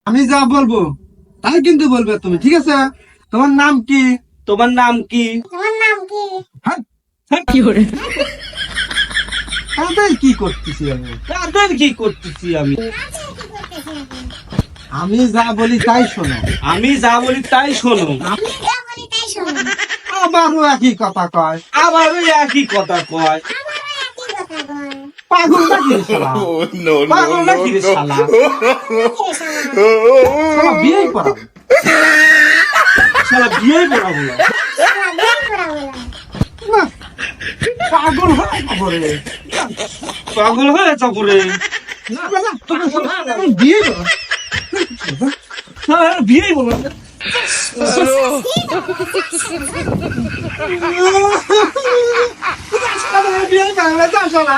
আমি যা বলবো তাই কিন্তু বলবে তুমি, ঠিক আছে? তোমার নাম কি? তোমার নাম কি? হ্যাঁ, কি করে? তাদের কি করতেছি আমি? তাদের কি করতেছি আমি? আমি যা বলি তাই শোনো। আমি যা বলি তাই শোনো। আবারও একই কথা কয়। আবার ওই একই কথা কয়। পাগল নাকি রে শালা? পাগল নাকি রে শালা? শালা বিয়েই করাবো। শালা বিয়ে পড়াবো না। না, পাগল হয় খবরে। পাগল হয়ে তারপরে বিয়ে করো। বিয়ে বলো না। বিয়ে বাংলা চাষ না।